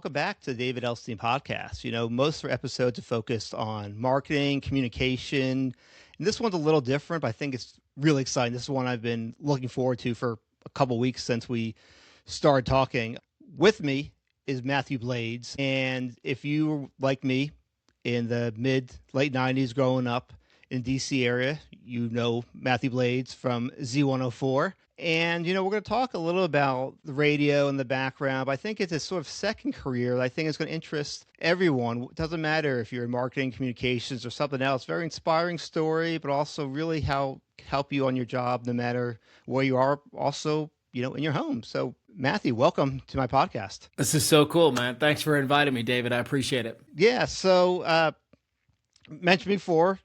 welcome back to the David Elstein podcast. Most of our episodes are focused on marketing, communication, and this one's a little different, but I think it's really exciting. This is one I've been looking forward to for a couple weeks since we started talking. With me is Mathew Blades, and if you were like me in the late 90s growing up in DC area, you know Mathew Blades from Z104. And, we're going to talk a little about the radio and the background, but I think it's a sort of second career that I think is going to interest everyone. It doesn't matter if you're in marketing, communications, or something else. Very inspiring story, but also really help you on your job no matter where you are, also, in your home. So, Mathew, welcome to my podcast. This is so cool, man. Thanks for inviting me, David. I appreciate it. Yeah, so mentioned before,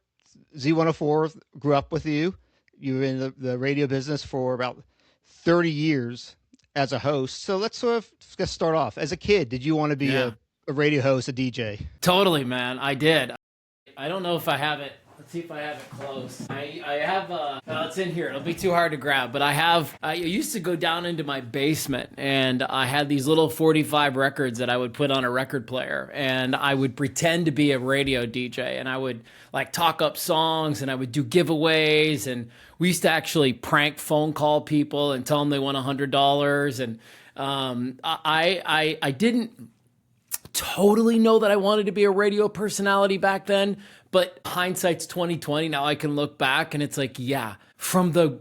Z104 grew up with you. You were in the radio business for about 30 years as a host. So let's start off. As a kid, did you want to be a radio host, a DJ? Totally, man. I did. I don't know if I have it. Let's see if I have it close. I have, it's in here. It'll be too hard to grab, but I used to go down into my basement and I had these little 45 records that I would put on a record player and I would pretend to be a radio DJ and I would talk up songs and I would do giveaways and we used to actually prank phone call people and tell them they won $100 and I didn't totally know that I wanted to be a radio personality back then, but hindsight's 2020. Now I can look back and it's from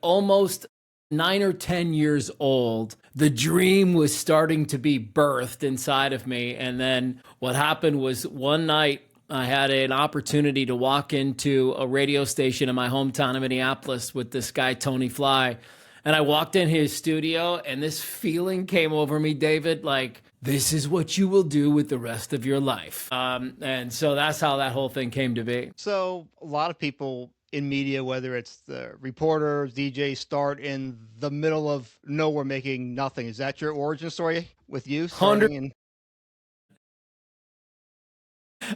almost 9 or 10 years old, the dream was starting to be birthed inside of me. And then what happened was one night I had an opportunity to walk into a radio station in my hometown of Minneapolis with this guy, Tony Fly. And I walked in his studio and this feeling came over me, David, this is what you will do with the rest of your life. And so that's how that whole thing came to be. So a lot of people in media, whether it's the reporters, DJs, start in the middle of nowhere making nothing. Is that your origin story with you?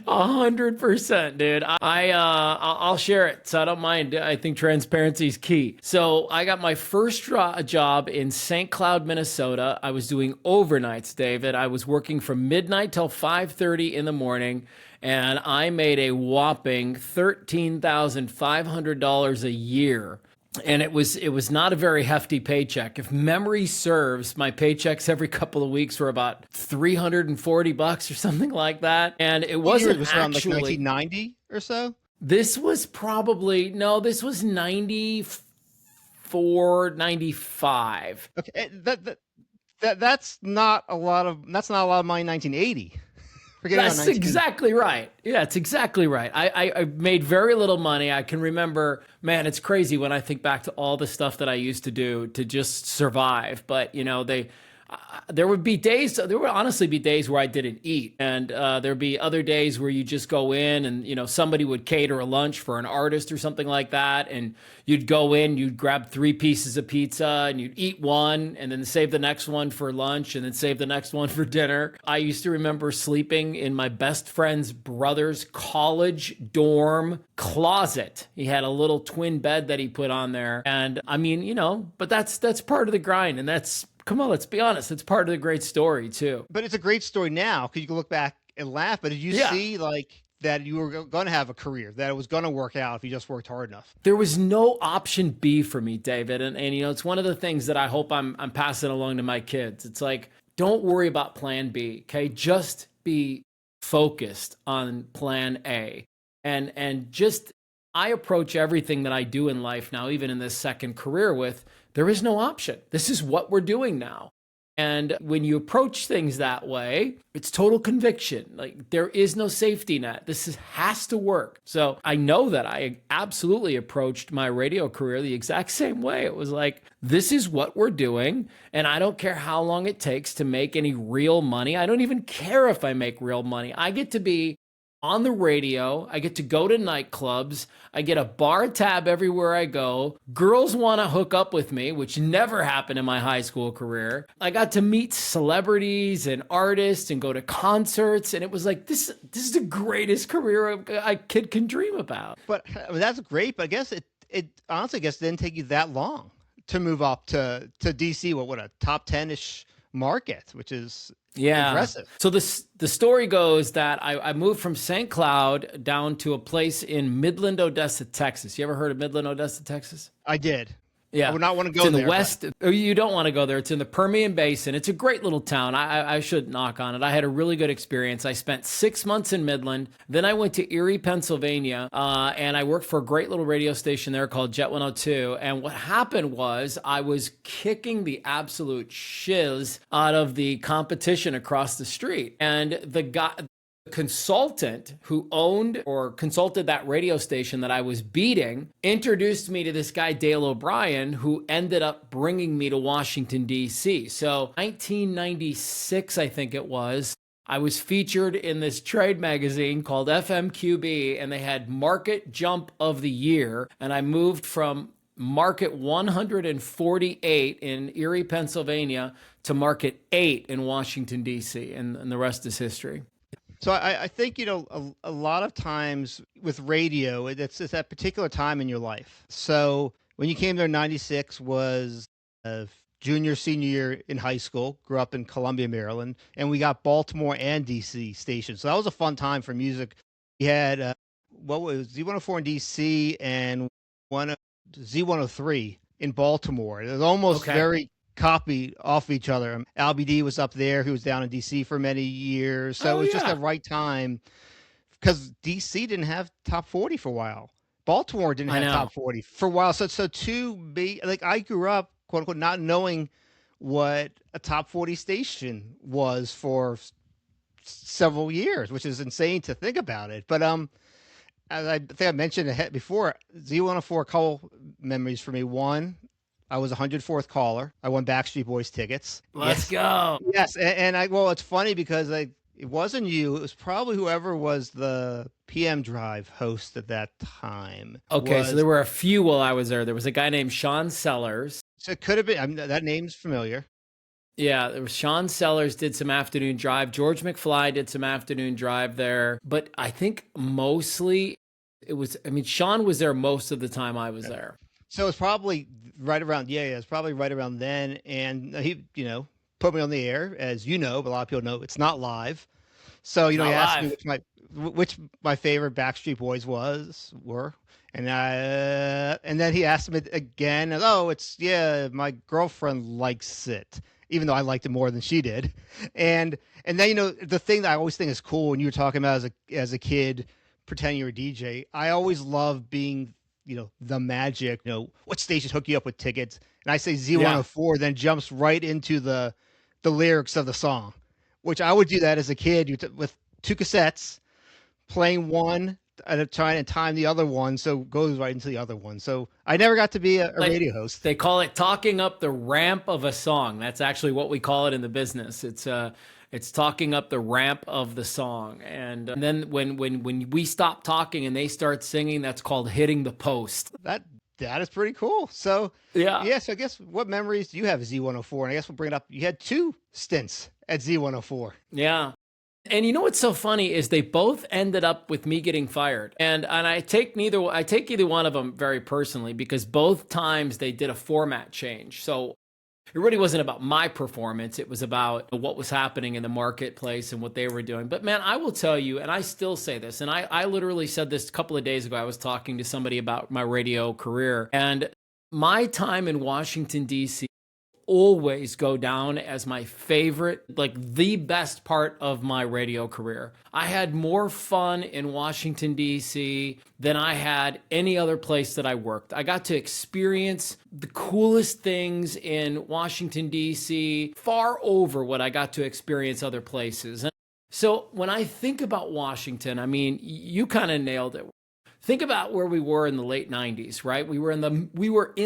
100%, dude. I'll share it, so I don't mind. I think transparency is key. So I got my first job in St. Cloud, Minnesota. I was doing overnights, David. I was working from midnight till 5:30 in the morning, and I made a whopping $13,500 a year. And it was not a very hefty paycheck. If memory serves, my paychecks every couple of weeks were about $340 or something like that. And it wasn't around actually 1990 or so. This was 94, 95. Okay, that's not a lot of money in 1980. That's exactly right. Yeah, it's exactly right. I made very little money. I can remember, man, it's crazy when I think back to all the stuff that I used to do to just survive. But, there would honestly be days where I didn't eat. And there'd be other days where you just go in and, somebody would cater a lunch for an artist or something like that. And you'd go in, you'd grab 3 pieces of pizza and you'd eat one and then save the next one for lunch and then save the next one for dinner. I used to remember sleeping in my best friend's brother's college dorm closet. He had a little twin bed that he put on there. And but that's part of the grind. And come on, let's be honest. It's part of the great story too. But it's a great story now because you can look back and laugh. But did you see that you were going to have a career, that it was going to work out if you just worked hard enough? There was no option B for me, David. And it's one of the things that I hope I'm passing along to my kids. It's don't worry about plan B. Okay. Just be focused on plan A. And I approach everything that I do in life now, even in this second career with, there is no option. This is what we're doing now. And when you approach things that way, it's total conviction. There is no safety net. This has to work. So I know that I absolutely approached my radio career the exact same way. It was this is what we're doing. And I don't care how long it takes to make any real money. I don't even care if I make real money. I get to be on the radio. I get to go to nightclubs. I get a bar tab everywhere I go. Girls want to hook up with me, which never happened in my high school career. I got to meet celebrities and artists and go to concerts. And it was this is the greatest career a kid can dream about. But that's great. But I guess it honestly didn't take you that long to move up to DC. What a top 10-ish market, which is Yeah. Impressive. So the story goes that I moved from St. Cloud down to a place in Midland, Odessa, Texas. You ever heard of Midland, Odessa, Texas? I did. I Yeah. would not want to It's go in the there, but west. You don't want to go there. It's in the Permian Basin. It's a great little town. I should knock on it. I had a really good experience. I spent 6 months in Midland. Then I went to Erie, Pennsylvania, and I worked for a great little radio station there called Jet 102. And what happened was I was kicking the absolute shiz out of the competition across the street. And the guy, consultant who owned or consulted that radio station that I was beating introduced me to this guy, Dale O'Brien, who ended up bringing me to Washington, D.C. So 1996, I think it was, I was featured in this trade magazine called FMQB, and they had Market Jump of the Year. And I moved from Market 148 in Erie, Pennsylvania to Market 8 in Washington, D.C. And the rest is history. So I think, a lot of times with radio, it's that particular time in your life. So when you came there, 96 was junior, senior year in high school, grew up in Columbia, Maryland, and we got Baltimore and DC stations. So that was a fun time for music. We had, what was Z104 in DC and Z103 in Baltimore. It was almost very copy off each other. Albie D was up there. He was down in DC for many years. So it was just the right time because DC didn't have top 40 for a while. Baltimore didn't have top 40 for a while. So to be like, I grew up, quote unquote, not knowing what a top 40 station was for several years, which is insane to think about it. But, as I think I mentioned ahead before, Z104, a couple memories for me. One, I was 104th caller. I won Backstreet Boys tickets. Let's go. Yes, and well, it's funny because it wasn't you. It was probably whoever was the PM Drive host at that time. Okay, so there were a few while I was there. There was a guy named Sean Sellers. So it could have been. That name's familiar. Yeah, there was Sean Sellers did some afternoon drive. George McFly did some afternoon drive there. But I think mostly it was, Sean was there most of the time I was there. So it's probably right around, it's probably right around then. And he, put me on the air, as you know, but a lot of people know it's not live. So, he asked me which my favorite Backstreet Boys were. And then he asked me again, my girlfriend likes it, even though I liked it more than she did. And then, the thing that I always think is cool when you were talking about as a kid, pretending you're a DJ, I always love being the magic, what stations hook you up with tickets. And I say Z104, then jumps right into the lyrics of the song, which I would do that as a kid with two cassettes, playing one at a time and time the other one. So it goes right into the other one. So I never got to be a radio host. They call it talking up the ramp of a song. That's actually what we call it in the business. It's talking up the ramp of the song. And then when we stop talking and they start singing, that's called hitting the post. That is pretty cool. So yeah. So I guess what memories do you have of Z104? And I guess we'll bring it up. You had 2 stints at Z104. Yeah. And what's so funny is they both ended up with me getting fired. And I take either one of them very personally because both times they did a format change. So it really wasn't about my performance. It was about what was happening in the marketplace and what they were doing. But man, I will tell you, and I still say this, and I literally said this a couple of days ago. I was talking to somebody about my radio career, and my time in Washington, D.C. always go down as my favorite, like the best part of my radio career. I had more fun in Washington, D.C. than I had any other place that I worked. I got to experience the coolest things in Washington, D.C. far over what I got to experience other places. And so when I think about Washington, you kind of nailed it. Think about where we were in the late 90s, right? We were in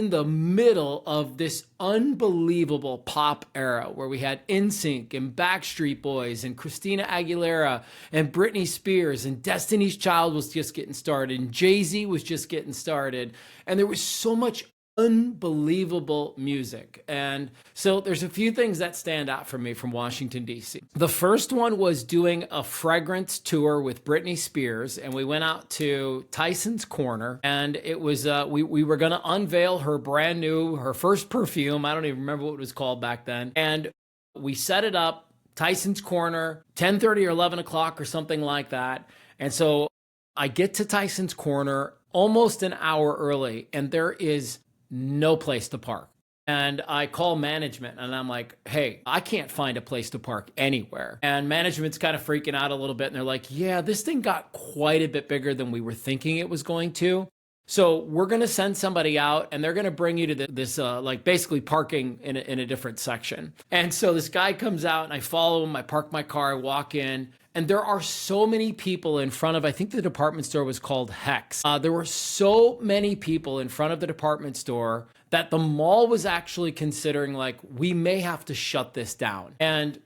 the middle of this unbelievable pop era where we had NSYNC and Backstreet Boys and Christina Aguilera and Britney Spears, and Destiny's Child was just getting started and Jay-Z was just getting started. And there was so much unbelievable music. And so there's a few things that stand out for me from Washington, D.C. The first one was doing a fragrance tour with Britney Spears, and we went out to Tyson's Corner, and it was we were going to unveil her first perfume. I don't even remember what it was called back then. And we set it up Tyson's Corner, 10:30 or 11 o'clock or something like that. And so I get to Tyson's Corner almost an hour early, and there is no place to park. And I call management and I'm like, hey, I can't find a place to park anywhere. And management's kind of freaking out a little bit. And they're like, yeah, this thing got quite a bit bigger than we were thinking it was going to. So we're going to send somebody out and they're going to bring you to this, like basically parking in a different section. And so this guy comes out and I follow him. I park my car, I walk in. And there are so many people in front of, I think the department store was called Hex. There were so many people in front of the department store that the mall was actually considering like, we may have to shut this down. And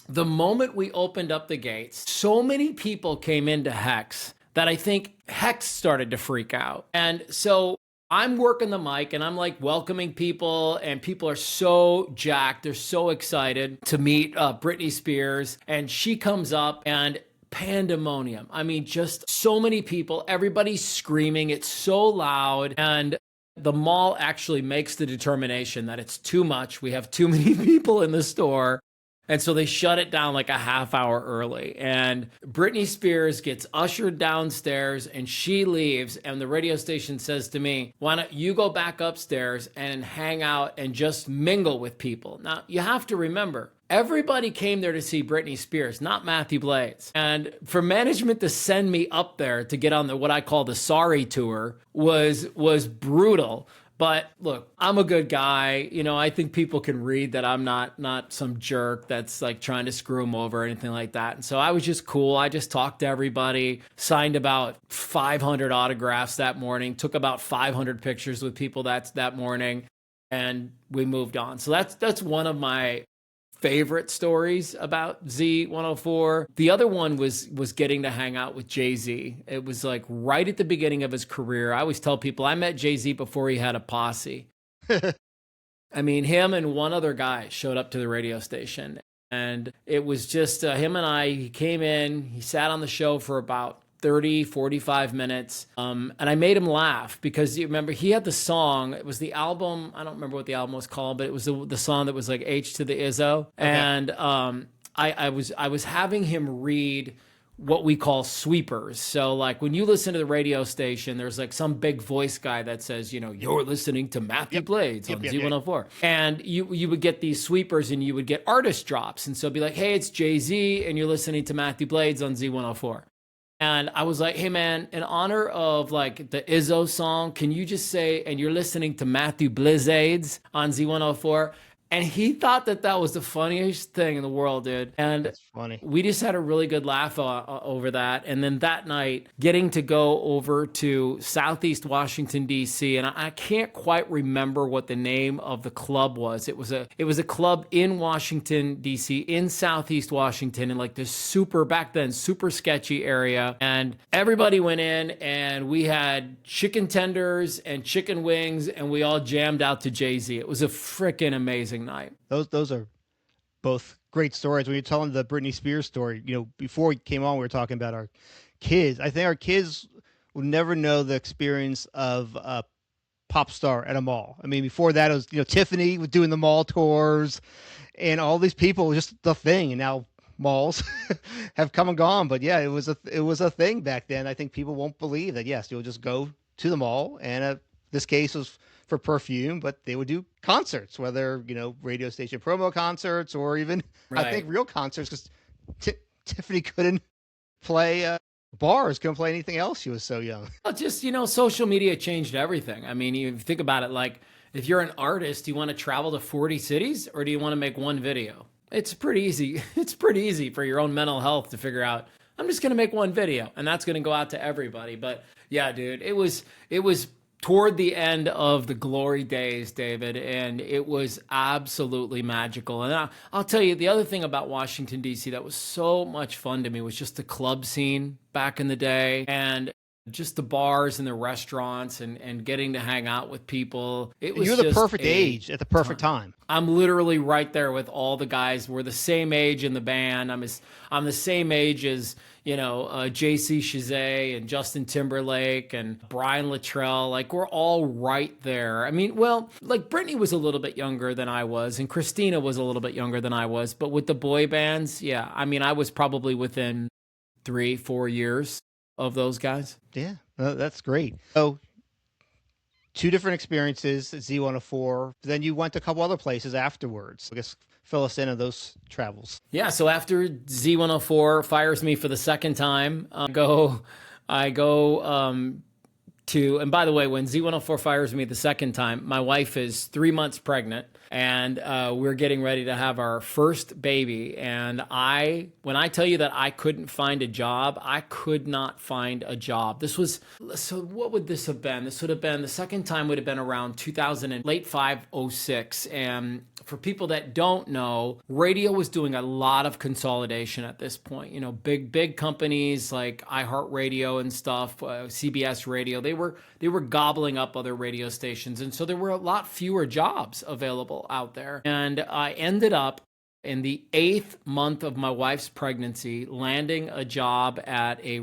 the moment we opened up the gates, so many people came into Hex that I think Hex started to freak out. And so I'm working the mic and I'm like welcoming people, and people are so jacked. They're so excited to meet Britney Spears. And she comes up and pandemonium. I mean, just so many people, everybody's screaming. It's so loud. And the mall actually makes the determination that it's too much. We have too many people in the store. And so they shut it down like a half hour early. And Britney Spears gets ushered downstairs and she leaves. And the radio station says to me, why don't you go back upstairs and hang out and just mingle with people? Now, you have to remember, everybody came there to see Britney Spears, not Mathew Blades. And for management to send me up there to get on the what I call the sorry tour was brutal. But look, I'm a good guy. You know, I think people can read that I'm not some jerk that's like trying to screw them over or anything like that. And so I was just cool. I just talked to everybody, signed about 500 autographs that morning, took about 500 pictures with people that morning, and we moved on. So that's one of my favorite stories about Z104. The other one was getting to hang out with Jay-Z. It was like right at the beginning of his career. I always tell people I met Jay-Z before he had a posse. I mean, him and one other guy showed up to the radio station, and it was just him and I. He came in, he sat on the show for about 30, 45 minutes. And I made him laugh because you remember he had the song. It was the album. I don't remember what the album was called, but it was the song that was like H to the Izzo. Okay. And I was having him read what we call sweepers. So like when you listen to the radio station, there's like some big voice guy that says, you know, you're listening to Mathew Blades on Z104. And you would get these sweepers and you would get artist drops. And so it'd be like, hey, it's Jay-Z and you're listening to Mathew Blades on Z104. And I was like, hey, man, in honor of like the Izzo song, can you just say, and you're listening to Mathew Blades on Z104? And he thought that was the funniest thing in the world, dude. And that's funny. We just had a really good laugh over that. And then that night, getting to go over to Southeast Washington, D.C., and I can't quite remember what the name of the club was. It was a club in Washington, D.C., in Southeast Washington, in like this back then, super sketchy area. And everybody went in, and we had chicken tenders and chicken wings, and we all jammed out to Jay-Z. It was a freaking amazing night. Those are both great stories. When you're telling the Britney Spears story, you know, before we came on, we were talking about our kids. I think our kids will never know the experience of a pop star at a mall. I mean, before that, it was, you know, Tiffany was doing the mall tours, and all these people, just the thing. And now malls have come and gone. But yeah, it was a thing back then. I think people won't believe that. Yes, you'll just go to the mall, and this case was for perfume, but they would do concerts, whether, you know, radio station promo concerts or even, right, I think real concerts, because Tiffany couldn't play bars, couldn't play anything else. She was so young. Well, just, you know, social media changed everything. I mean, you think about it, like if you're an artist, do you want to travel to 40 cities or do you want to make one video? It's pretty easy. It's pretty easy for your own mental health to figure out, I'm just going to make one video and that's going to go out to everybody. But yeah, dude, it was toward the end of the glory days, David, and it was absolutely magical. And I'll tell you, the other thing about Washington, D.C. that was so much fun to me was just the club scene back in the day. And just the bars and the restaurants and getting to hang out with people. It And was you're the just perfect a age at the perfect time. time. I'm literally right there with all the guys. We're the same age in the band. I'm the same age as, JC Chazet and Justin Timberlake and Brian Luttrell. Like, we're all right there. I mean, well, like Brittany was a little bit younger than I was, and Christina was a little bit younger than I was. But with the boy bands, yeah, I mean, I was probably within 3-4 years of those guys. Yeah, that's great. So, two different experiences at Z104. Then you went to a couple other places afterwards. I guess fill us in on those travels. Yeah, so after Z104 fires me for the second time, I go and by the way, when Z104 fires me the second time, my wife is 3 months pregnant, and we're getting ready to have our first baby. And when I tell you that I couldn't find a job, I could not find a job. So what would this have been? This would have been, the second time would have been around 2000 and late 506. And for people that don't know, radio was doing a lot of consolidation at this point. Big companies like iHeartRadio and stuff, CBS Radio, they were gobbling up other radio stations. And so there were a lot fewer jobs available out there. And I ended up in the 8th month of my wife's pregnancy landing a job at a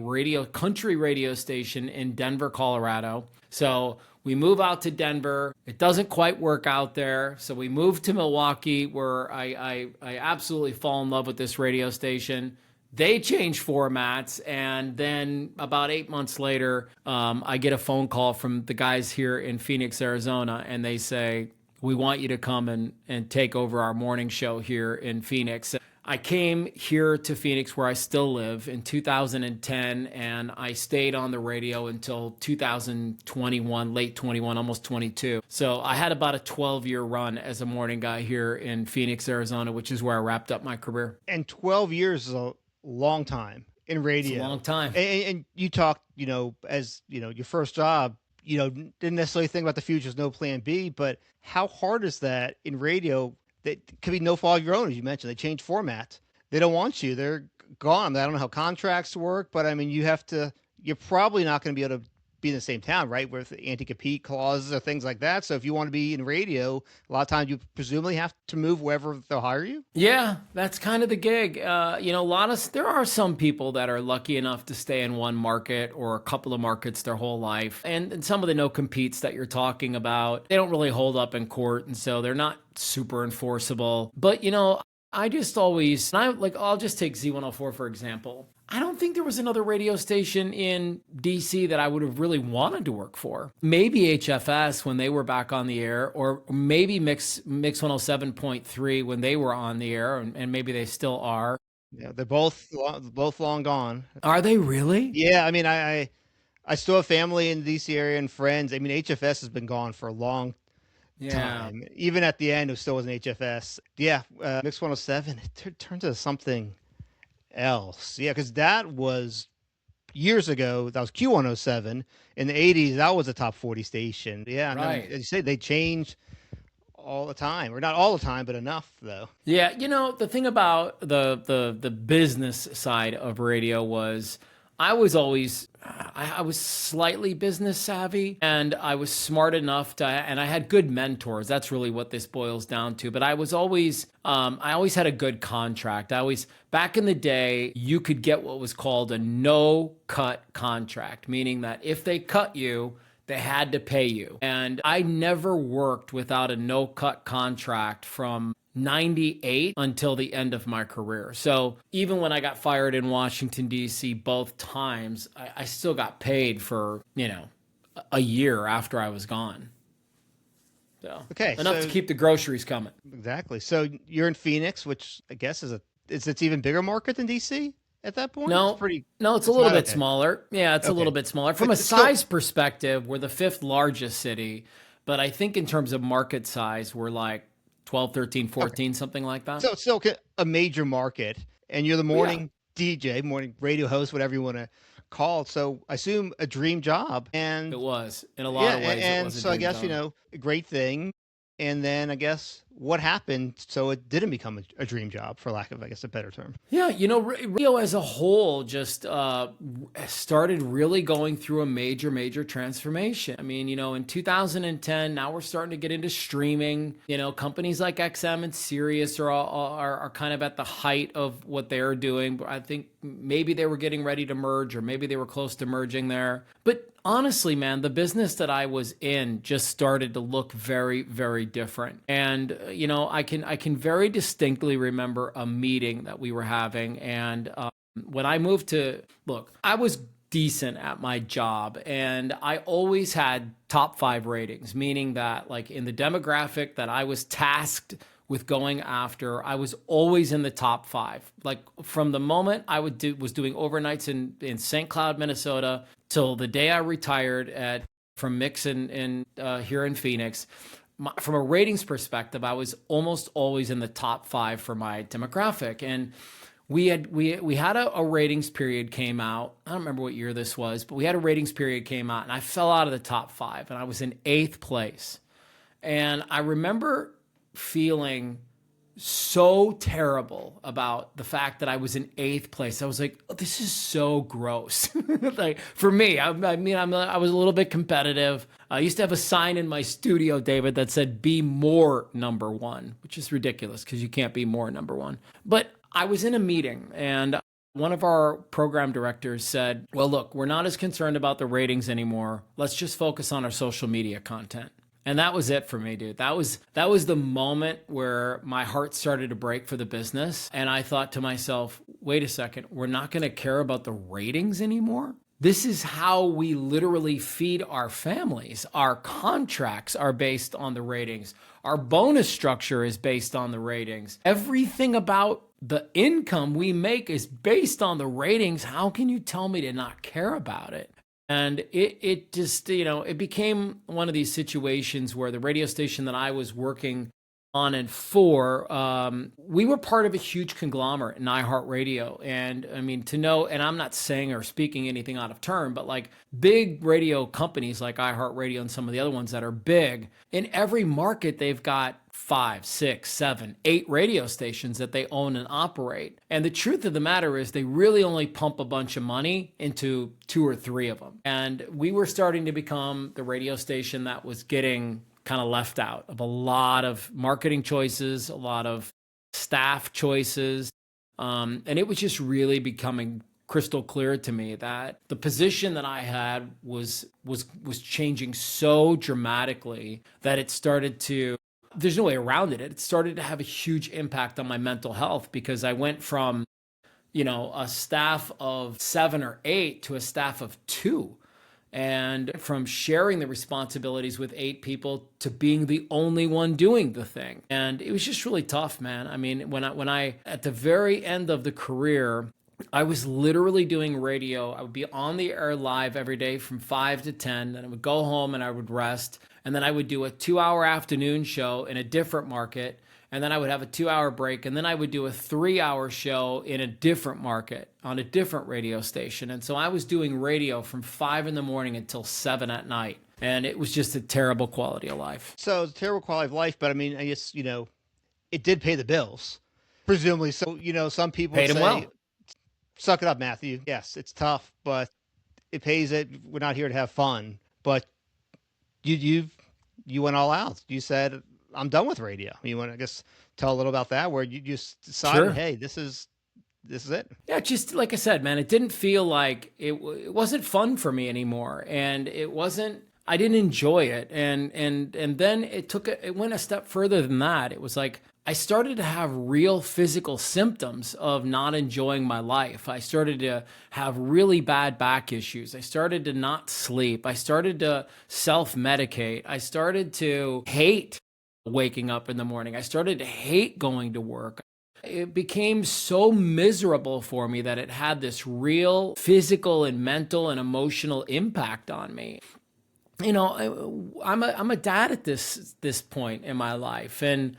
country radio station in Denver, Colorado. So we move out to Denver. It doesn't quite work out there. So we move to Milwaukee, where I absolutely fall in love with this radio station. They change formats, and then about 8 months later, I get a phone call from the guys here in Phoenix, Arizona, and they say, we want you to come and take over our morning show here in Phoenix. I came here to Phoenix, where I still live, in 2010, and I stayed on the radio until 2021, late 21, almost 22. So I had about a 12-year run as a morning guy here in Phoenix, Arizona, which is where I wrapped up my career. And 12 years is a long time in radio. It's a long time. And you talked, as, your first job, didn't necessarily think about the future, there's no plan B, but how hard is that in radio? That could be no fault of your own, as you mentioned. They change format. They don't want you. They're gone. I don't know how contracts work, but I mean, you're probably not going to be able to be in the same town, right? With anti-compete clauses or things like that. So if you want to be in radio, a lot of times you presumably have to move wherever they'll hire you. Yeah, that's kind of the gig. There are some people that are lucky enough to stay in one market or a couple of markets their whole life. And some of the no competes that you're talking about, they don't really hold up in court. And so they're not super enforceable. But, I'll just take Z104, for example. I don't think there was another radio station in DC that I would have really wanted to work for. Maybe HFS when they were back on the air, or maybe Mix 107.3 when they were on the air, and maybe they still are. Yeah, they're both long gone. Are they really? Yeah, I mean, I still have family in the DC area and friends. I mean, HFS has been gone for a long time. Even at the end, it still was an HFS. Yeah, Mix 107, it turned to something else. Yeah, because that was years ago. That was Q107. In the 80s, that was a top 40 station. Yeah, right. As you say, they change all the time, or not all the time, but enough though. Yeah, the thing about the business side of radio was I was slightly business savvy, and I was smart enough and I had good mentors. That's really what this boils down to. But I always had a good contract. Back in the day, you could get what was called a no-cut contract, meaning that if they cut you, they had to pay you. And I never worked without a no-cut contract from 98 until the end of my career. So even when I got fired in Washington, D.C. both times, I still got paid for, a year after I was gone. So enough to keep the groceries coming. Exactly. So you're in Phoenix, which I guess is it's even bigger market than D.C. at that point? No, it's a little bit smaller. Yeah, it's a little bit smaller. From a size perspective, we're the 5th largest city, but I think in terms of market size, we're like 12, 13, 14, something like that. So it's still a major market, and you're the morning DJ, morning radio host, whatever you want to call it. So I assume a dream job. And it was, in a lot of ways. And so I guess, a great thing. And then I guess what happened so it didn't become a dream job, for lack of, I guess, a better term? Yeah, radio as a whole just started really going through a major transformation. I mean, in 2010, now we're starting to get into streaming. Companies like XM and Sirius are kind of at the height of what they're doing. I think maybe they were getting ready to merge, or maybe they were close to merging there. But honestly, man, the business that I was in just started to look very different. And I can very distinctly remember a meeting that we were having. And when I moved to look, I was decent at my job, and I always had top 5 ratings, meaning that like in the demographic that I was tasked with going after, I was always in the top 5. Like from the moment I was doing overnights in St. Cloud, Minnesota, till the day I retired from Mix in here in Phoenix. From a ratings perspective, I was almost always in the top 5 for my demographic. And we had a ratings period came out. I don't remember what year this was, but we had a ratings period came out, and I fell out of the top 5, and I was in 8th place. And I remember feeling so terrible about the fact that I was in 8th place. I was like, oh, this is so gross. Like for me, I was a little bit competitive. I used to have a sign in my studio, David, that said, be more number 1, which is ridiculous because you can't be more number 1. But I was in a meeting, and one of our program directors said, well, look, we're not as concerned about the ratings anymore. Let's just focus on our social media content. And that was it for me, dude. That was the moment where my heart started to break for the business. And I thought to myself, wait a second, we're not going to care about the ratings anymore? This is how we literally feed our families. Our contracts are based on the ratings. Our bonus structure is based on the ratings. Everything about the income we make is based on the ratings. How can you tell me to not care about it? And it just, it became one of these situations where the radio station that I was working on and for, we were part of a huge conglomerate in iHeartRadio. And I mean, to know, and I'm not saying or speaking anything out of turn, but like big radio companies like iHeartRadio and some of the other ones that are big, in every market, they've got 5, 6, 7, 8 radio stations that they own and operate. And the truth of the matter is they really only pump a bunch of money into 2 or 3 of them. And we were starting to become the radio station that was getting kind of left out of a lot of marketing choices, a lot of staff choices. And it was just really becoming crystal clear to me that the position that I had was changing so dramatically that it started to, there's no way around it. It started to have a huge impact on my mental health, because I went from, a staff of 7 or 8 to a staff of 2. And from sharing the responsibilities with 8 people to being the only one doing the thing. And it was just really tough, man. I mean, when I at the very end of the career, I was literally doing radio. I would be on the air live every day from 5 to 10. Then I would go home and I would rest. And then I would do a 2-hour afternoon show in a different market. And then I would have a 2-hour break. And then I would do a 3-hour show in a different market on a different radio station. And so I was doing radio from 5 in the morning until 7 at night. And it was just a terrible quality of life. So it's a terrible quality of life, but I mean, I guess, it did pay the bills, presumably. So, some people Paid say, him well. Suck it up, Matthew. Yes, it's tough, but it pays it. We're not here to have fun. But you went all out. You said, I'm done with radio. You want to, I guess, tell a little about that, where you just decided, Sure. hey, this is it. Yeah, just like I said, man, it didn't feel like it wasn't fun for me anymore, and I didn't enjoy it, and then it went a step further than that. It was like I started to have real physical symptoms of not enjoying my life. I started to have really bad back issues. I started to not sleep. I started to self-medicate. I started to hate waking up in the morning. I started to hate going to work. It became so miserable for me that it had this real physical and mental and emotional impact on me. I'm a dad at this point in my life, and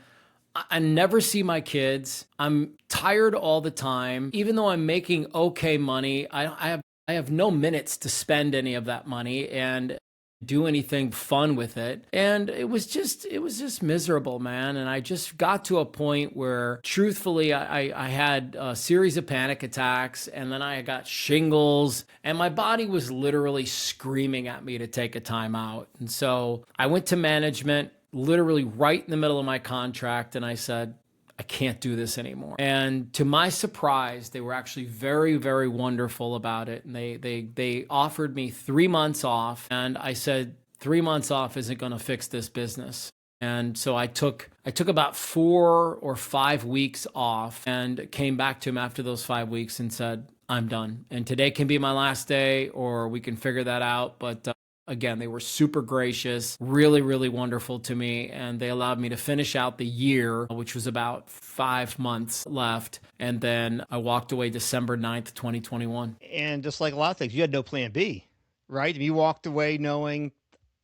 I never see my kids. I'm tired all the time. Even though I'm making okay money, I have no minutes to spend any of that money. And do anything fun with it. And it was just miserable, man. And I just got to a point where truthfully, I had a series of panic attacks, and then I got shingles, and my body was literally screaming at me to take a time out. And so I went to management literally right in the middle of my contract, and I said, I can't do this anymore. And to my surprise, they were actually very, very wonderful about it. And they offered me 3 months off. And I said, 3 months off isn't going to fix this business. And so I took about 4 or 5 weeks off and came back to him after those 5 weeks and said, I'm done. And today can be my last day, or we can figure that out. But again, they were super gracious, really, really wonderful to me. And they allowed me to finish out the year, which was about 5 months left. And then I walked away December 9th, 2021. And just like a lot of things, you had no plan B, right? You walked away knowing,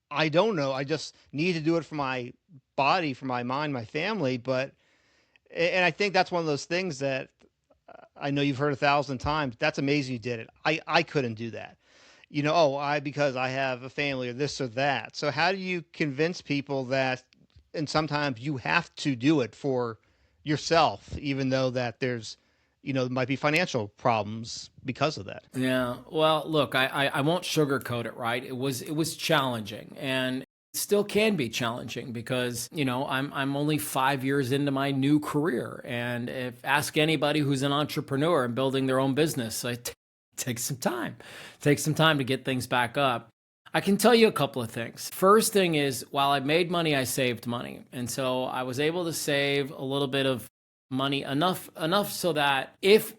I don't know, I just need to do it for my body, for my mind, my family. But, and I think that's one of those things that I know you've heard 1,000 times. That's amazing you did it. I couldn't do that. Because I have a family or this or that. So how do you convince people that, and sometimes you have to do it for yourself, even though that there's, might be financial problems because of that. Yeah. Well, look, I won't sugarcoat it, right? It was challenging, and it still can be challenging because, I'm only 5 years into my new career. And if ask anybody who's an entrepreneur and building their own business, takes some time. Takes some time to get things back up. I can tell you a couple of things. First thing is, while I made money, I saved money. And so I was able to save a little bit of money, enough so that if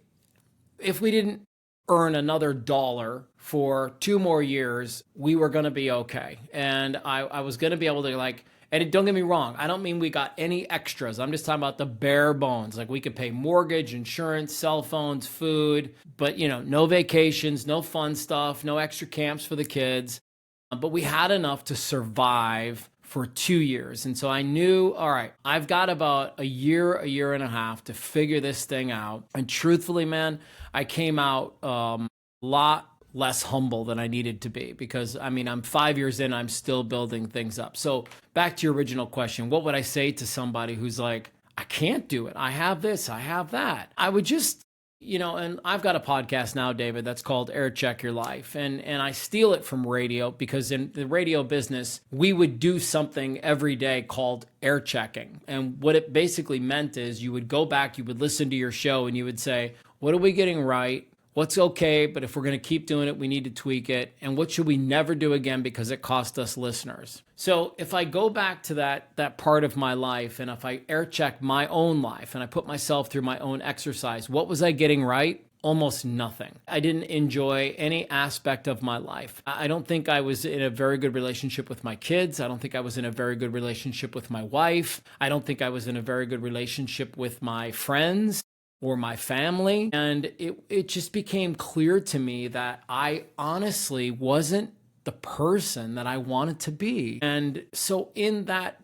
we didn't earn another dollar for 2 more years, we were going to be okay. And I was going to be able to and don't get me wrong, I don't mean we got any extras. I'm just talking about the bare bones. Like, we could pay mortgage, insurance, cell phones, food, but no vacations, no fun stuff, no extra camps for the kids. But we had enough to survive for 2 years. And so I knew, all right, I've got about a year and a half to figure this thing out. And truthfully, man, I came out a lot less humble than I needed to be, because I'm 5 years in, I'm still building things up. So back to your original question, what would I say to somebody who's like, I can't do it, I have this, I have that? I would just, and I've got a podcast now, David, that's called Air Check Your Life. And I steal it from radio, because in the radio business, we would do something every day called air checking. And what it basically meant is, you would go back, you would listen to your show, and you would say, what are we getting right? What's okay, but if we're going to keep doing it, we need to tweak it. And what should we never do again because it cost us listeners? So if I go back to that part of my life, and if I air check my own life and I put myself through my own exercise, what was I getting right? Almost nothing. I didn't enjoy any aspect of my life. I don't think I was in a very good relationship with my kids. I don't think I was in a very good relationship with my wife. I don't think I was in a very good relationship with my friends or my family. And it just became clear to me that I honestly wasn't the person that I wanted to be. And so in that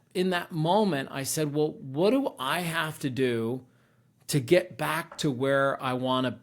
moment, I said, well, what do I have to do to get back to where I want to?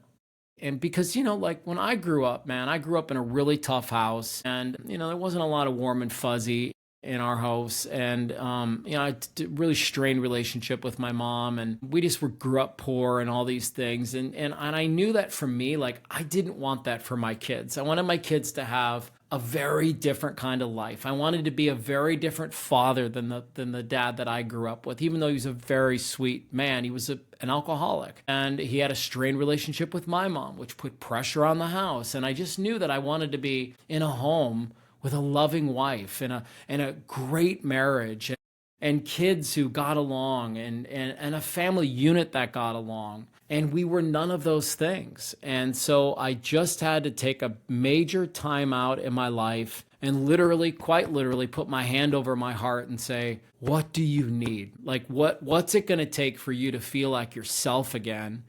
And because, when I grew up, man, I grew up in a really tough house, and, there wasn't a lot of warm and fuzzy in our house. And, I really strained relationship with my mom, and we just grew up poor and all these things. And I knew that for me, I didn't want that for my kids. I wanted my kids to have a very different kind of life. I wanted to be a very different father than the dad that I grew up with. Even though he was a very sweet man, he was an alcoholic, and he had a strained relationship with my mom, which put pressure on the house. And I just knew that I wanted to be in a home with a loving wife and a great marriage, and kids who got along, and a family unit that got along. And we were none of those things. And so I just had to take a major time out in my life and literally, quite literally, put my hand over my heart and say, what do you need? What's it going to take for you to feel like yourself again?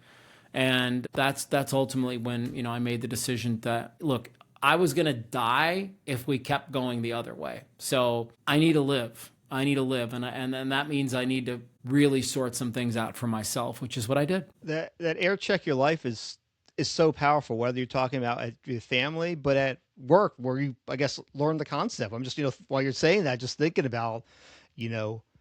And that's ultimately when, I made the decision that, look, I was going to die if we kept going the other way. So I need to live. And that means I need to really sort some things out for myself, which is what I did. That Air Check Your Life is is so powerful, whether you're talking about at your family, but at work where you, I guess, learn the concept. I'm just, while you're saying that, just thinking about,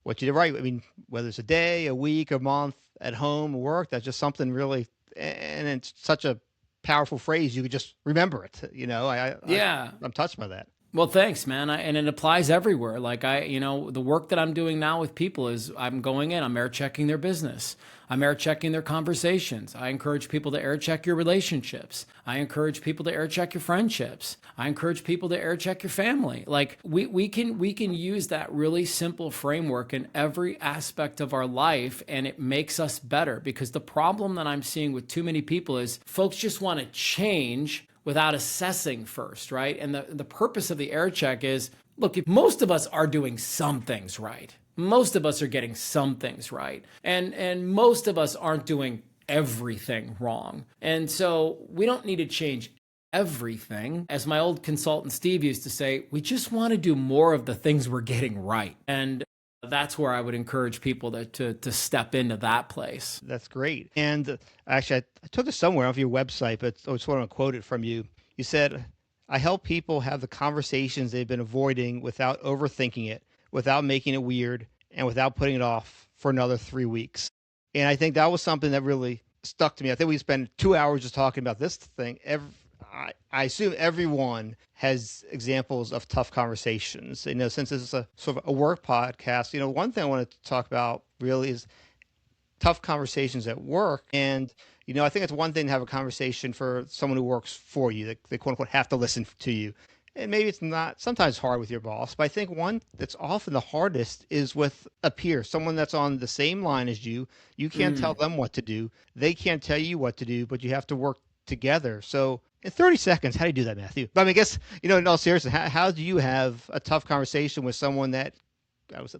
what you did right. I mean, whether it's a day, a week, a month at home, work, that's just something really, and it's such a powerful phrase. You could just remember it. Yeah. I'm touched by that. Well, thanks, man. And it applies everywhere. Like the work that I'm doing now with people is I'm going in, I'm air checking their business. I'm air checking their conversations. I encourage people to air check your relationships. I encourage people to air check your friendships. I encourage people to air check your family. Like we can use that really simple framework in every aspect of our life, and it makes us better. Because the problem that I'm seeing with too many people is folks just want to change without assessing first, right? And the purpose of the air check is, look, if most of us are doing some things right, most of us are getting some things right, and most of us aren't doing everything wrong. And so we don't need to change everything. As my old consultant Steve used to say, we just want to do more of the things we're getting right. And that's where I would encourage people to step into that place. That's great. And actually, I took this somewhere off your website, but I just want to quote it from you. You said, I help people have the conversations they've been avoiding without overthinking it, without making it weird, and without putting it off for another 3 weeks. And I think that was something that really stuck to me. I think we spent 2 hours just talking about this thing. I assume everyone has examples of tough conversations. Since this is a sort of a work podcast, one thing I want to talk about really is tough conversations at work. And, I think it's one thing to have a conversation for someone who works for you, that they quote unquote have to listen to you. And maybe it's not sometimes hard with your boss, but I think one that's often the hardest is with a peer, someone that's on the same line as you. You can't tell them what to do. They can't tell you what to do, but you have to work together. So in 30 seconds, how do you do that, Matthew? But I mean, I guess, in all seriousness, how do you have a tough conversation with someone that,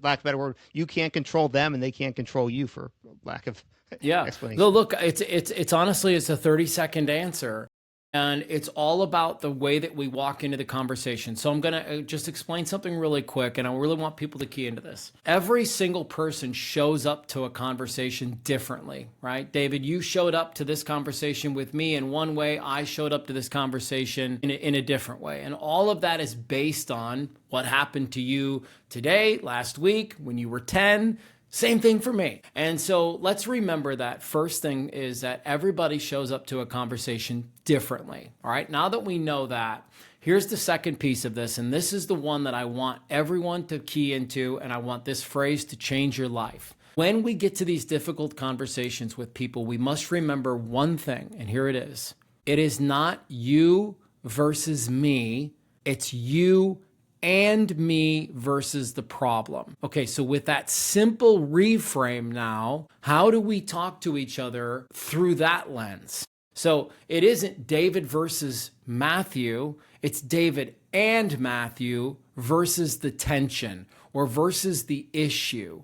lack of a better word, you can't control them and they can't control you, for lack of explanation? No, look, it's honestly, it's a 30-second answer. And it's all about the way that we walk into the conversation. So I'm going to just explain something really quick, and I really want people to key into this. Every single person shows up to a conversation differently, right? David, you showed up to this conversation with me in one way. I showed up to this conversation in a different way. And all of that is based on what happened to you today, last week, when you were 10, same thing for me. And so let's remember that first thing is that everybody shows up to a conversation differently. All right. Now that we know that, here's the second piece of this. And this is the one that I want everyone to key into. And I want this phrase to change your life. When we get to these difficult conversations with people, we must remember one thing. And here it is. It is not you versus me. It's you and me versus the problem. Okay, so with that simple reframe now, how do we talk to each other through that lens? So it isn't David versus Mathew, it's David and Mathew versus the tension or versus the issue.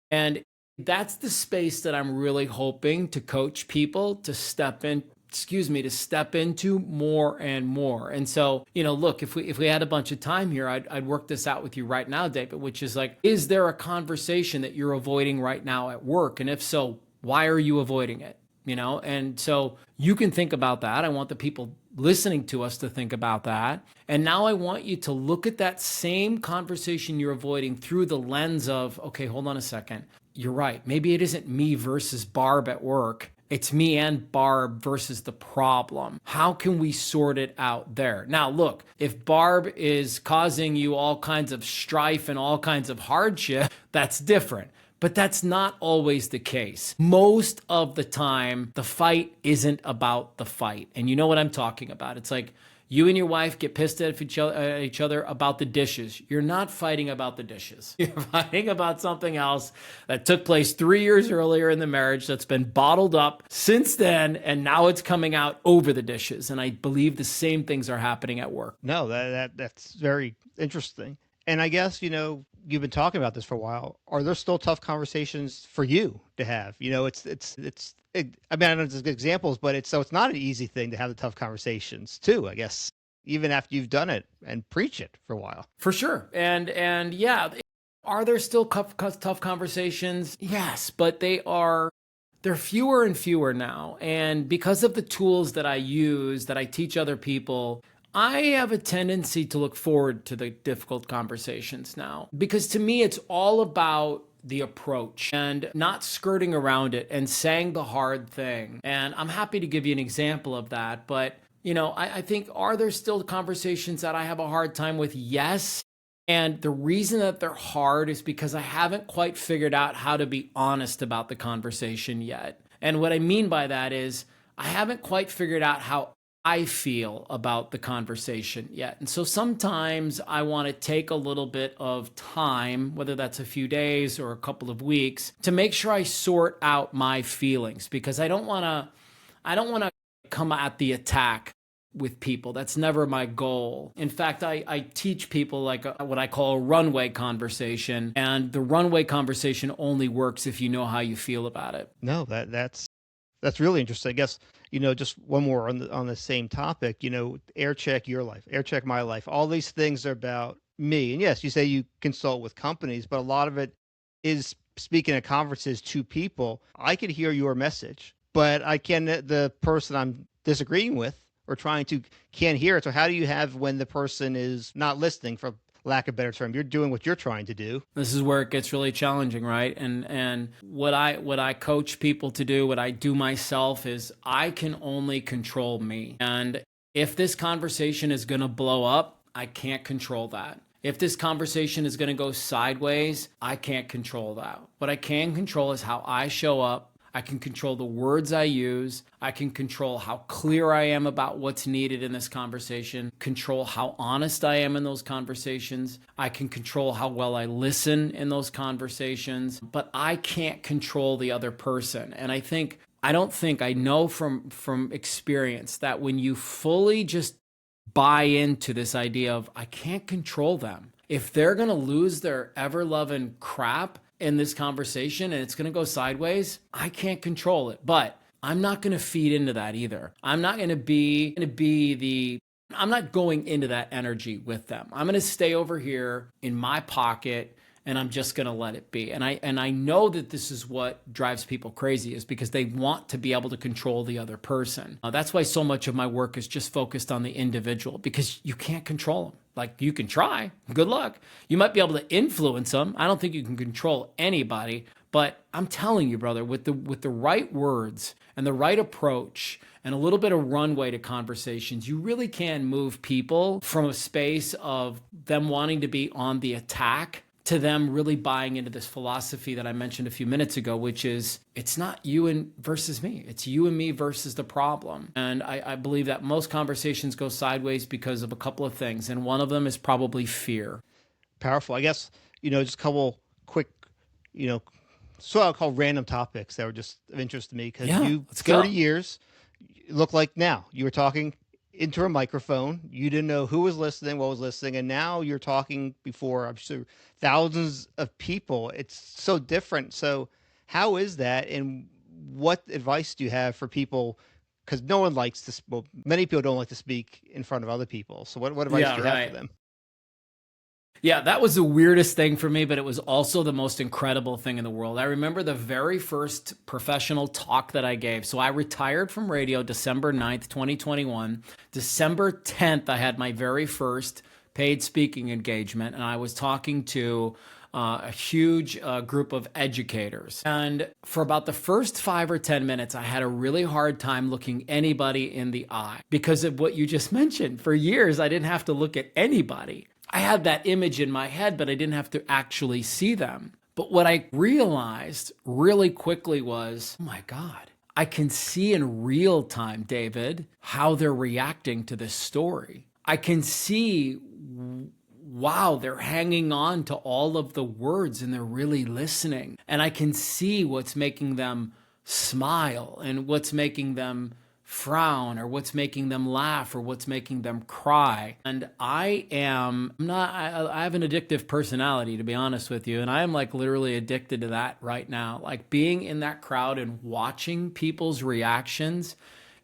And that's the space that I'm really hoping to coach people to step into more and more. And so, look, if we had a bunch of time here, I'd work this out with you right now, David, which is like, is there a conversation that you're avoiding right now at work? And if so, why are you avoiding it? And so you can think about that. I want the people listening to us to think about that. And now I want you to look at that same conversation you're avoiding through the lens of, okay, hold on a second. You're right. Maybe it isn't me versus Barb at work. It's me and Barb versus the problem. How can we sort it out there? Now, look, if Barb is causing you all kinds of strife and all kinds of hardship, that's different. But that's not always the case. Most of the time, the fight isn't about the fight. And you know what I'm talking about. It's like you and your wife get pissed at each other about the dishes. You're not fighting about the dishes. You're fighting about something else that took place 3 years earlier in the marriage that's been bottled up since then, and now it's coming out over the dishes. And I believe the same things are happening at work. No, that's very interesting. And I guess, you've been talking about this for a while. Are there still tough conversations for you to have? I mean, I don't know if there's good examples, but it's not an easy thing to have the tough conversations too, I guess, even after you've done it and preach it for a while. For sure. And yeah, are there still tough conversations? Yes, but they are they're fewer and fewer now. And because of the tools that I use, that I teach other people, I have a tendency to look forward to the difficult conversations now. Because to me, it's all about the approach and not skirting around it and saying the hard thing. And I'm happy to give you an example of that. But, I think, are there still conversations that I have a hard time with? Yes. And the reason that they're hard is because I haven't quite figured out how to be honest about the conversation yet. And what I mean by that is I haven't quite figured out how I feel about the conversation yet. And so sometimes I want to take a little bit of time, whether that's a few days or a couple of weeks, to make sure I sort out my feelings, because I don't want to come at the attack with people. That's never my goal. In fact, I teach people like what I call a runway conversation, and the runway conversation only works if you know how you feel about it. No, that's really interesting. I guess, just one more on the same topic, air check your life, air check my life. All these things are about me. And yes, you say you consult with companies, but a lot of it is speaking at conferences to people. I could hear your message, but the person I'm disagreeing with or can't hear it. So how do you have when the person is not listening, for lack of a better term? You're doing what you're trying to do. This is where it gets really challenging, right? And what I coach people to do, what I do myself, is I can only control me. And if this conversation is going to blow up, I can't control that. If this conversation is going to go sideways, I can't control that. What I can control is how I show up. I can control the words I use. I can control how clear I am about what's needed in this conversation, control how honest I am in those conversations. I can control how well I listen in those conversations, but I can't control the other person. And I know from experience that when you fully just buy into this idea of I can't control them, if they're going to lose their ever-loving crap in this conversation and it's going to go sideways, I can't control it. But I'm not going to feed into that either. I'm not going to be I'm not going into that energy with them. I'm going to stay over here in my pocket, and I'm just going to let it be. And I know that this is what drives people crazy, is because they want to be able to control the other person. That's why so much of my work is just focused on the individual, because you can't control them. Like, you can try, good luck. You might be able to influence them. I don't think you can control anybody, but I'm telling you, brother, with the right words and the right approach and a little bit of runway to conversations, you really can move people from a space of them wanting to be on the attack to them really buying into this philosophy that I mentioned a few minutes ago, which is it's not you versus me. It's you and me versus the problem. And I believe that most conversations go sideways because of a couple of things. And one of them is probably fear. Powerful. I guess, just a couple quick, so I'll call random topics that were just of interest to me, because you 30 years, look like now you were talking into a microphone. You didn't know who was listening, what was listening, and now you're talking before, I'm sure, thousands of people. It's so different. So how is that, and what advice do you have for people? Because no one likes to, many people don't like to speak in front of other people. So what advice do you have for them? Yeah, that was the weirdest thing for me, but it was also the most incredible thing in the world. I remember the very first professional talk that I gave. So I retired from radio December 9th, 2021. December 10th, I had my very first paid speaking engagement, and I was talking to a huge group of educators. And for about the first 5 or 10 minutes, I had a really hard time looking anybody in the eye because of what you just mentioned. For years, I didn't have to look at anybody. I had that image in my head, but I didn't have to actually see them. But what I realized really quickly was, oh my God, I can see in real time, David, how they're reacting to this story. I can see, wow, they're hanging on to all of the words and they're really listening. And I can see what's making them smile and what's making them frown, or what's making them laugh, or what's making them cry. And I have an addictive personality, to be honest with you. And I am like literally addicted to that right now. Like being in that crowd and watching people's reactions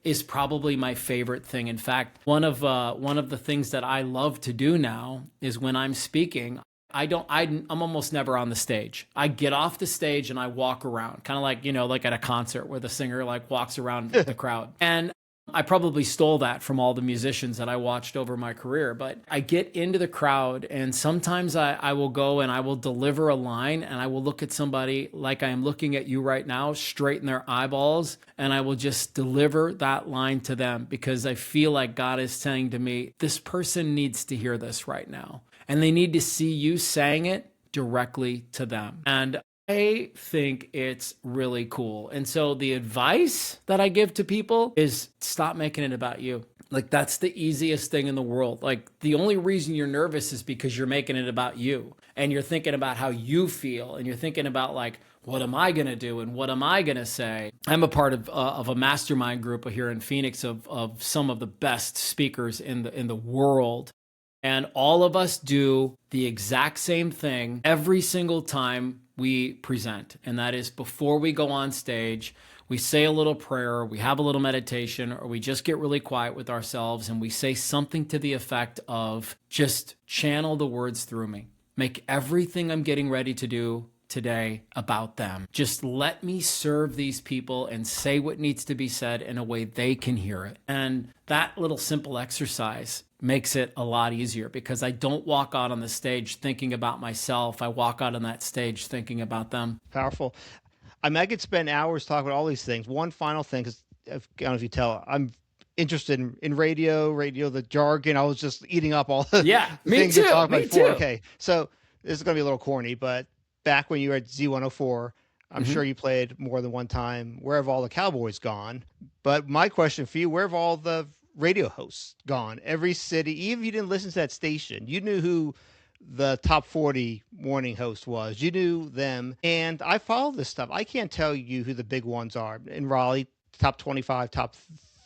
is probably my favorite thing. In fact, one of the things that I love to do now is when I'm speaking, I'm almost never on the stage. I get off the stage and I walk around, kind of like, like at a concert where the singer like walks around the crowd. And I probably stole that from all the musicians that I watched over my career, but I get into the crowd and sometimes I will go and I will deliver a line and I will look at somebody like I am looking at you right now, straight in their eyeballs, and I will just deliver that line to them because I feel like God is saying to me, this person needs to hear this right now. And they need to see you saying it directly to them. And I think it's really cool. And so the advice that I give to people is stop making it about you. Like that's the easiest thing in the world. Like the only reason you're nervous is because you're making it about you and you're thinking about how you feel and you're thinking about like, what am I going to do and what am I going to say? I'm a part of a mastermind group here in Phoenix of some of the best speakers in the world. And all of us do the exact same thing every single time we present. And that is before we go on stage, we say a little prayer, we have a little meditation, or we just get really quiet with ourselves and we say something to the effect of just channel the words through me. Make everything I'm getting ready to do today about them. Just let me serve these people and say what needs to be said in a way they can hear it. And that little simple exercise makes it a lot easier because I don't walk out on the stage thinking about myself. I walk out on that stage thinking about them. Powerful. I mean, I could spend hours talking about all these things. One final thing, because I don't know if you tell, I'm interested in radio, the jargon. I was just eating up all the things you're talking about before. Okay, so this is going to be a little corny, but back when you were at Z104, I'm sure you played more than one time. Where have all the Cowboys gone? But my question for you, where have all the radio hosts gone? Every city, even if you didn't listen to that station, you knew who the top 40 morning host was. You knew them. And I follow this stuff. I can't tell you who the big ones are. In Raleigh, top 25, top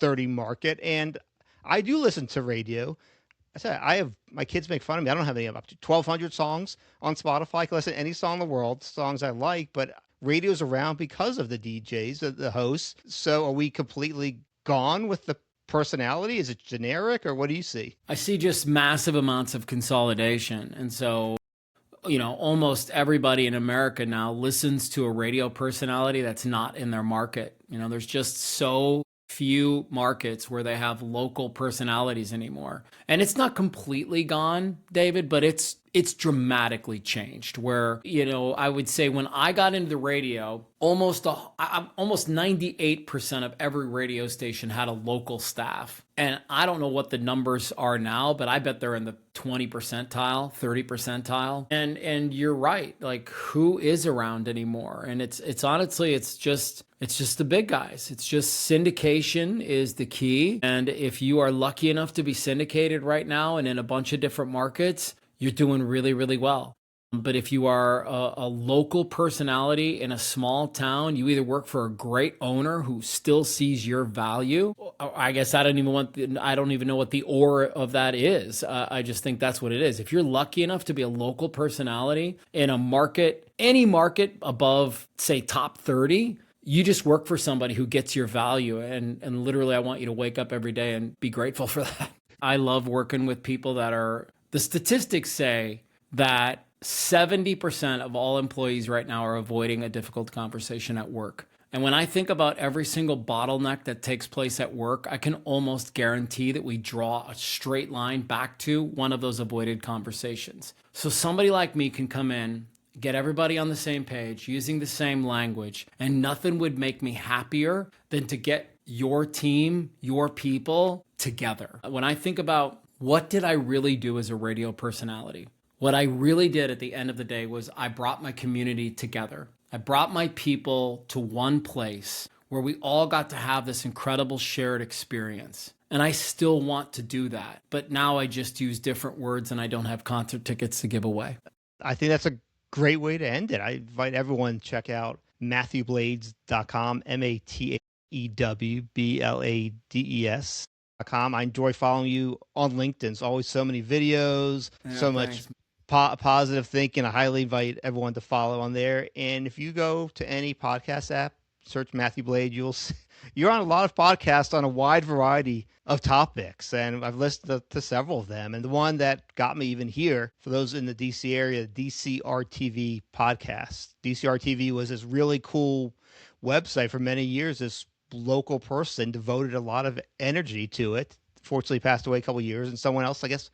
30 market. And I do listen to radio. I said, my kids make fun of me. I don't have any up to 1,200 songs on Spotify. I can listen to any song in the world, songs I like, but radio's around because of the DJs, the hosts. So are we completely gone with the personality? Is it generic, or what do you see? I see just massive amounts of consolidation. And so, almost everybody in America now listens to a radio personality that's not in their market. There's just so few markets where they have local personalities anymore. And it's not completely gone, David, but it's dramatically changed where, I would say when I got into the radio, almost 98% of every radio station had a local staff. And I don't know what the numbers are now, but I bet they're in the 20 percentile, 30 percentile. And you're right. Like, who is around anymore? And it's honestly, it's just the big guys. It's just syndication is the key. And if you are lucky enough to be syndicated right now and in a bunch of different markets, you're doing really, really well. But if you are a local personality in a small town, you either work for a great owner who still sees your value. I guess I don't even know what the or of that is. I just think that's what it is. If you're lucky enough to be a local personality in a market, any market above, say, top 30, you just work for somebody who gets your value. And literally, I want you to wake up every day and be grateful for that. I love working with people the statistics say that 70% of all employees right now are avoiding a difficult conversation at work. And when I think about every single bottleneck that takes place at work, I can almost guarantee that we draw a straight line back to one of those avoided conversations. So somebody like me can come in, get everybody on the same page, using the same language, and nothing would make me happier than to get your team, your people together. When I think about what did I really do as a radio personality? What I really did at the end of the day was I brought my community together. I brought my people to one place where we all got to have this incredible shared experience. And I still want to do that. But now I just use different words and I don't have concert tickets to give away. I think that's a great way to end it. I invite everyone to check out MathewBlades.com, MathewBlades.com. I enjoy following you on LinkedIn. There's always so many videos, much positive thinking. I highly invite everyone to follow on there. And if you go to any podcast app, search Matthew Blade, you're on a lot of podcasts on a wide variety of topics, and I've listened to several of them. And the one that got me even here, for those in the DC area, DCRTV podcast. DCRTV was this really cool website for many years. This local person devoted a lot of energy to it. Fortunately, passed away a couple of years, and someone else, I guess,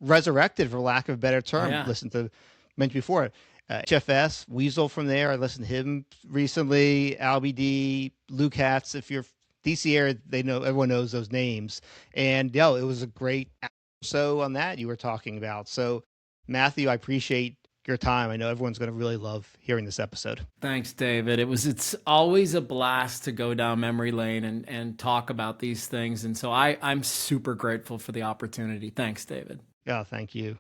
resurrected, for lack of a better Oh, term. yeah. Listened to mentioned before. HFS, Weasel from there. I listened to him recently. Albie D, Luke Hatz. If you're DC area, they know, everyone knows those names. And it was a great episode on that you were talking about. So, Matthew, I appreciate your time. I know everyone's going to really love hearing this episode. Thanks, David. It's always a blast to go down memory lane and talk about these things. And so I'm super grateful for the opportunity. Thanks, David. Yeah, thank you.